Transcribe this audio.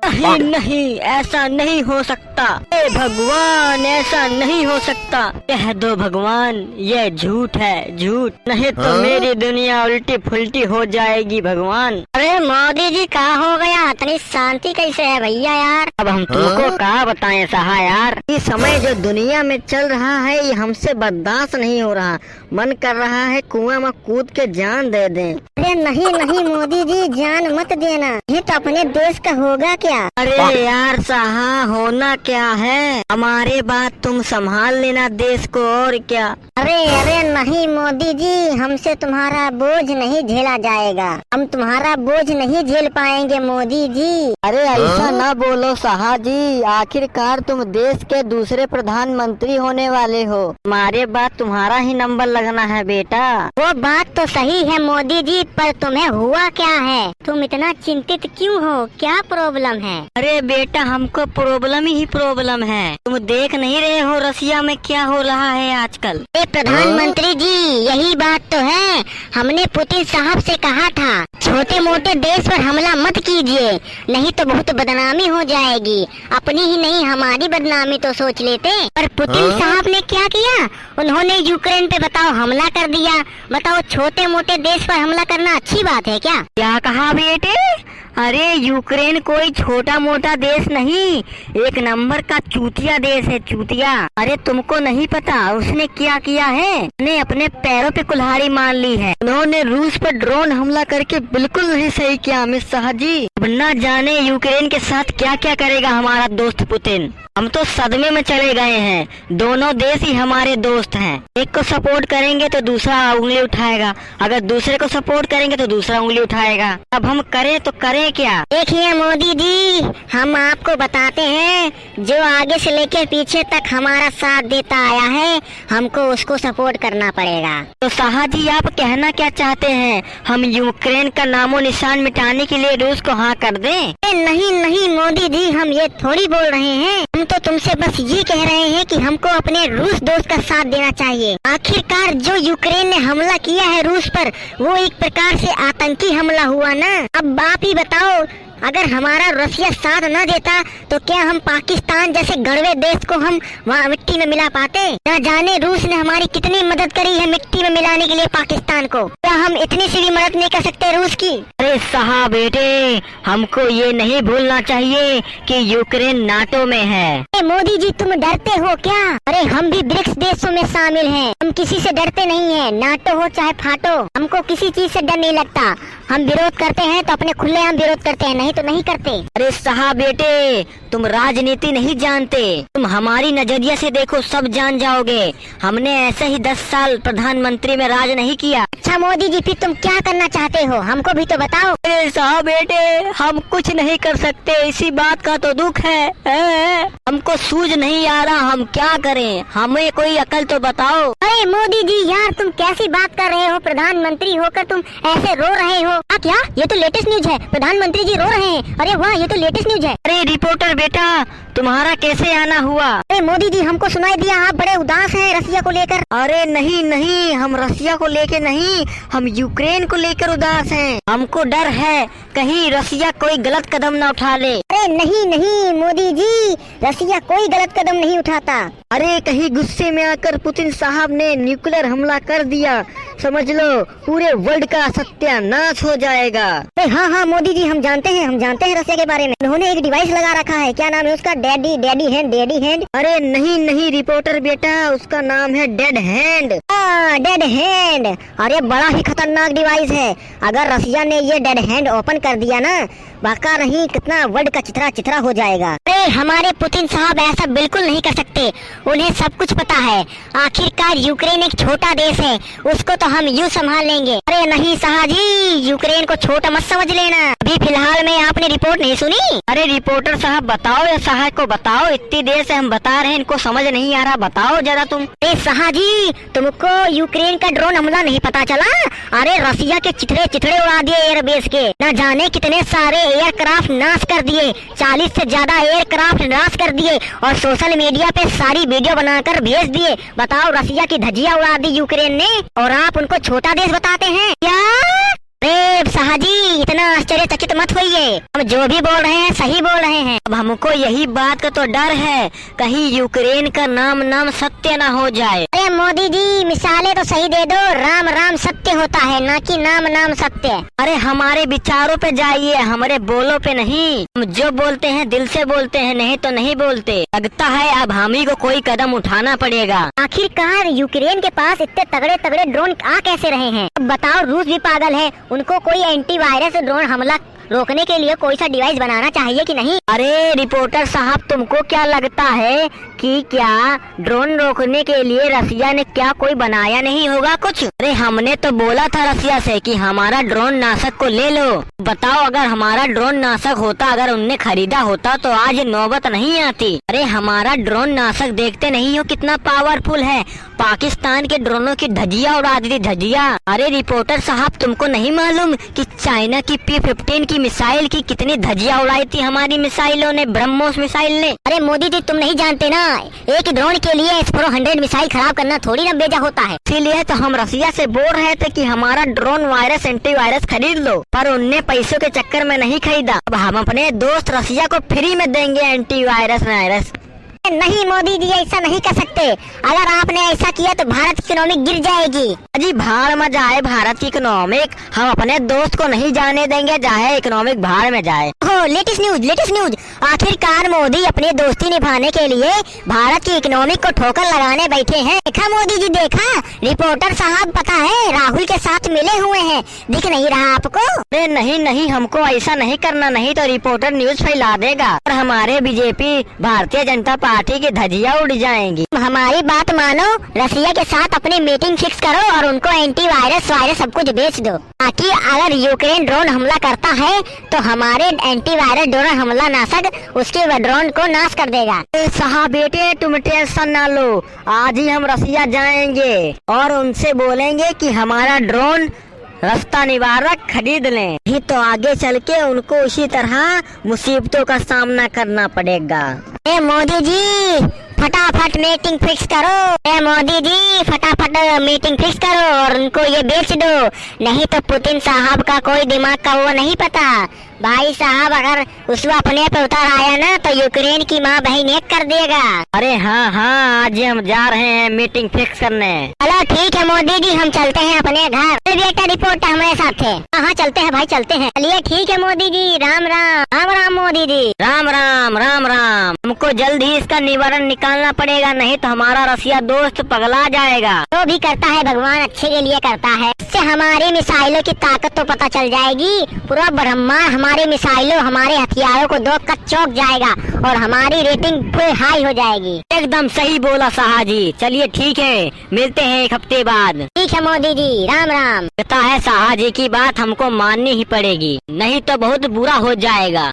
नहीं नहीं, ऐसा नहीं हो सकता। हे भगवान, ऐसा नहीं हो सकता। कह दो भगवान, ये झूठ है, झूठ, नहीं तो मेरी दुनिया उल्टी फुल्टी हो जाएगी भगवान। अरे मोदी जी कहाँ हो गया, इतनी शांति कैसे है भैया यार। अब हम तुमको क्या बताएं सहा यार, इस समय जो दुनिया में चल रहा है ये हमसे बर्दाश्त नहीं हो रहा। मन कर रहा है कुआं में कूद के जान दे दें। अरे नहीं नहीं मोदी जी, जान मत देना, ये तो अपने देश का होगा क्या। अरे यार साहा, होना क्या है, हमारे बात तुम संभाल लेना देश को, और क्या। अरे अरे नहीं मोदी जी, हमसे तुम्हारा बोझ नहीं झेला जाएगा, हम तुम्हारा बोझ नहीं झेल पाएंगे मोदी जी। अरे ऐसा ना बोलो साहा जी, आखिरकार तुम देश के दूसरे प्रधानमंत्री होने वाले हो, हमारे बाद तुम्हारा ही नंबर लगना है बेटा। वो बात तो सही है मोदी जी, पर तुम्हें हुआ क्या है, तुम इतना चिंतित क्यों हो, क्या प्रॉब्लम है। अरे बेटा, हमको प्रॉब्लम ही प्रॉब्लम है, तुम देख नहीं रहे हो रसिया में क्या हो रहा है आजकल। प्रधानमंत्री जी, यही बात तो है, हमने पुतिन साहब से कहा था छोटे मोटे देश पर हमला मत कीजिए, नहीं तो बहुत बदनामी हो जाएगी, अपनी ही नहीं हमारी बदनामी तो सोच लेते। पर पुतिन साहब ने क्या किया, उन्होंने यूक्रेन पे बताओ हमला कर दिया। बताओ, छोटे मोटे देश पर हमला करना अच्छी बात है क्या। क्या कहा बेटे, अरे यूक्रेन कोई छोटा मोटा देश नहीं, एक नंबर का चूतिया देश है, चूतिया। अरे तुमको नहीं पता उसने क्या किया है, उसने अपने पैरों पे कुल्हाड़ी मान ली है। उन्होंने रूस पर ड्रोन हमला करके बिल्कुल नहीं सही किया अमित शाह जी। अब न जाने यूक्रेन के साथ क्या क्या करेगा हमारा दोस्त पुतिन। हम तो सदमे में चले गए हैं, दोनों देश ही हमारे दोस्त हैं, एक को सपोर्ट करेंगे तो दूसरा उंगली उठाएगा, अगर दूसरे को सपोर्ट करेंगे तो दूसरा उंगली उठाएगा। अब हम करें तो करें क्या। देखिए मोदी जी, हम आपको बताते हैं, जो आगे से लेकर पीछे तक हमारा साथ देता आया है, हमको उसको सपोर्ट करना पड़ेगा। तो शाह जी, आप कहना क्या चाहते हैं, हम यूक्रेन का नामो निशान मिटाने के लिए रूस को हाँ कर दें। नहीं नहीं मोदी जी, हम ये थोड़ी बोल रहे हैं, हम तो तुमसे बस ये कह रहे हैं कि हमको अपने रूस दोस्त का साथ देना चाहिए। आखिरकार जो यूक्रेन ने हमला किया है रूस पर, वो एक प्रकार से आतंकी हमला हुआ ना। अब आप ही बताओ, अगर हमारा रसिया साथ न देता तो क्या हम पाकिस्तान जैसे गड़वे देश को हम वहाँ मिट्टी में मिला पाते। न जाने रूस ने हमारी कितनी मदद करी है मिट्टी में मिलाने के लिए पाकिस्तान को, क्या हम इतनी सी भी मदद नहीं कर सकते रूस की। अरे साहा बेटे, हमको ये नहीं भूलना चाहिए कि यूक्रेन नाटो में है। मोदी जी, तुम डरते हो क्या। अरे हम भी ब्रिक्स देशों में शामिल हैं, हम किसी से डरते नहीं हैं, नाटो हो चाहे फाटो, हमको किसी चीज से डर नहीं लगता। हम विरोध करते हैं तो अपने खुले हम विरोध करते हैं, नहीं तो नहीं करते। अरे साहा बेटे, तुम राजनीति नहीं जानते, तुम हमारी नजरिया से देखो सब जान जाओगे। हमने ऐसे ही 10 साल प्रधानमंत्री में राज नहीं किया। अच्छा मोदी जी, फिर तुम क्या करना चाहते हो, हमको भी तो बताओ। अरे साहा बेटे, हम कुछ नहीं कर सकते, इसी बात का तो दुख है। हमको सूझ नहीं आ रहा हम क्या करें, हमें कोई अकल तो बताओ। अरे मोदी जी यार, तुम कैसी बात कर रहे हो, प्रधानमंत्री होकर तुम ऐसे रो रहे हो। क्या, ये तो लेटेस्ट न्यूज है, प्रधानमंत्री जी रो रहे हैं। अरे वाह, ये तो लेटेस्ट न्यूज है। अरे रिपोर्टर बेटा, तुम्हारा कैसे आना हुआ। अरे मोदी जी, हमको सुनाई दिया आप बड़े उदास हैं रसिया को लेकर। अरे नहीं नहीं, हम रसिया को लेके नहीं, हम यूक्रेन को लेकर उदास हैं। हमको डर है कहीं रसिया कोई गलत कदम न उठा ले। अरे नहीं नहीं मोदी जी, रसिया कोई गलत कदम नहीं उठाता। अरे कहीं गुस्से में आकर पुतिन साहब ने न्यूक्लियर हमला कर दिया, समझ लो पूरे वर्ल्ड का सत्यानाश हो जाएगा। हाँ हाँ मोदी जी, हम जानते हैं रसिया के बारे में। उन्होंने एक डिवाइस लगा रखा है, क्या नाम है उसका, डैडी हैंड। अरे नहीं नहीं रिपोर्टर बेटा, उसका नाम है डेड हैंड। डेड हैंड, अरे बड़ा ही खतरनाक डिवाइस है। अगर रसिया ने ये डेड हैंड ओपन कर दिया ना, वाका नहीं कितना वर्ल्ड का चिथरा हो जाएगा। अरे हमारे पुतिन साहब ऐसा बिल्कुल नहीं कर सकते, उन्हें सब कुछ पता है। आखिरकार यूक्रेन एक छोटा देश है, उसको तो हम यूँ संभाल लेंगे। अरे नहीं साहा जी, यूक्रेन को छोटा मत समझ लेना। अभी फिलहाल में आपने रिपोर्ट नहीं सुनी। अरे रिपोर्टर साहब बताओ या सहायक को बताओ, इतनी देर से हम बता रहे हैं, इनको समझ नहीं आ रहा, बताओ जरा तुम। अरे साहा जी, तुमको यूक्रेन का ड्रोन हमला नहीं पता चला। अरे रसिया के चिथड़े उड़ा दिए एयरबेस के, न जाने कितने सारे एयरक्राफ्ट नाश कर दिए, 40 से ज्यादा एयरक्राफ्ट नाश कर दिए और सोशल मीडिया पे सारी वीडियो बनाकर भेज दिए। बताओ, रसिया की धज्जियां उड़ा दी यूक्रेन ने और आप उनको छोटा देश बताते हैं क्या। अरे शाहजी इतना आश्चर्यचकित मत होइए, हम जो भी बोल रहे हैं सही बोल रहे हैं। अब हमको यही बात का तो डर है, कहीं यूक्रेन का नाम सत्य ना हो जाए। अरे मोदी जी मिसालें तो सही दे दो, राम राम सत्य होता है ना कि नाम सत्य। अरे हमारे विचारों पे जाइए, हमारे बोलों पे नहीं। हम जो बोलते हैं दिल से बोलते हैं, नहीं तो नहीं बोलते। लगता है अब हम ही को कोई कदम उठाना पड़ेगा। आखिरकार यूक्रेन के पास इतने तगड़े तगड़े ड्रोन आ कैसे रहे हैं? अब बताओ, रूस भी पागल है, उनको कोई एंटीवायरस ड्रोन हमला रोकने के लिए कोई सा डिवाइस बनाना चाहिए कि नहीं? अरे रिपोर्टर साहब, तुमको क्या लगता है कि क्या ड्रोन रोकने के लिए रसिया ने क्या कोई बनाया नहीं होगा कुछ? अरे हमने तो बोला था रसिया से कि हमारा ड्रोन नाशक को ले लो। बताओ, अगर हमारा ड्रोन नाशक होता, अगर उनने खरीदा होता तो आज नौबत नहीं आती। अरे हमारा ड्रोन नाशक देखते नहीं हो कितना पावरफुल है, पाकिस्तान के ड्रोनों की धजिया उड़ा दी थी, धजिया। अरे रिपोर्टर साहब, तुमको नहीं मालूम कि चाइना की P-15 की मिसाइल की कितनी धजिया उड़ाई थी हमारी मिसाइलों ने, ब्रह्मोस मिसाइल ने। अरे मोदी जी तुम नहीं जानते ना, एक ड्रोन के लिए S-400 मिसाइल खराब करना थोड़ी ना बेजा होता है। इसीलिए तो हम रसिया से बोल रहे थे कि हमारा ड्रोन वायरस एंटीवायरस खरीद लो, पर उनने पैसों के चक्कर में नहीं खरीदा। अब हम अपने दोस्त रसिया को फ्री में देंगे एंटीवायरस। नहीं मोदी जी, ऐसा नहीं कर सकते। अगर आपने ऐसा किया तो भारत की इकोनॉमिक गिर जाएगी। अजी भाड़ में जाए भारत की इकोनॉमिक, हम अपने दोस्त को नहीं जाने देंगे, चाहे इकोनॉमिक भाड़ में जाए। हो लेटेस्ट न्यूज। आखिरकार मोदी अपनी दोस्ती निभाने के लिए भारत की इकोनॉमिक को ठोकर लगाने बैठे हैं। देखा मोदी जी, देखा? रिपोर्टर साहब पता है राहुल के साथ मिले हुए हैं, दिख नहीं रहा आपको? अरे नहीं, हमको ऐसा नहीं करना, नहीं तो रिपोर्टर न्यूज फैला देगा और हमारे बीजेपी भारतीय जनता पार्टी की धजिया उड़ जाएंगी। हमारी बात मानो, रसिया के साथ अपनी मीटिंग फिक्स करो और उनको एंटीवायरस सब कुछ बेच दो, ताकि अगर यूक्रेन ड्रोन हमला करता है तो हमारे एंटीवायरस ड्रोन हमला नाशक उसके ड्रोन को नाश कर देगा। साहब बेटे, तुम टेंशन ना लो, आज ही हम रसिया जाएंगे और उनसे बोलेंगे कि हमारा ड्रोन रास्ता निवारक खरीद लें, नहीं तो आगे चल के उनको उसी तरह मुसीबतों का सामना करना पड़ेगा। मोदी जी फटाफट मीटिंग फिक्स करो। मोदी जी फटाफट मीटिंग फिक्स करो और उनको ये बेच दो, नहीं तो पुतिन साहब का कोई दिमाग का वो नहीं पता। भाई साहब, अगर उसको अपने पे उतर आया ना तो यूक्रेन की माँ बहन एक कर देगा। अरे हाँ, आज हम जा रहे हैं मीटिंग फिक्स करने। चलो ठीक है मोदी जी, हम चलते हैं अपने घर। बेटा रिपोर्ट हमारे साथ है। हाँ चलते हैं भाई, चलते हैं। चलिए ठीक है मोदी जी, राम राम मोदी जी, राम राम। हमको जल्द ही इसका निवारण निकालना पड़ेगा, नहीं तो हमारा रसिया दोस्त पगला जाएगा। जो भी करता है भगवान अच्छे के लिए करता है। इससे हमारी मिसाइलों की ताकत तो पता चल जाएगी, पूरा ब्रह्मांड हमारी मिसाइलों हमारे हथियारों को देख कर चौंक जाएगा और हमारी रेटिंग फुल हाई हो जाएगी। एकदम सही बोला साहा जी। चलिए ठीक है, मिलते हैं एक हफ्ते बाद। ठीक है मोदी जी, राम राम। लगता है साहा जी की बात हमको माननी ही पड़ेगी, नहीं तो बहुत बुरा हो जाएगा।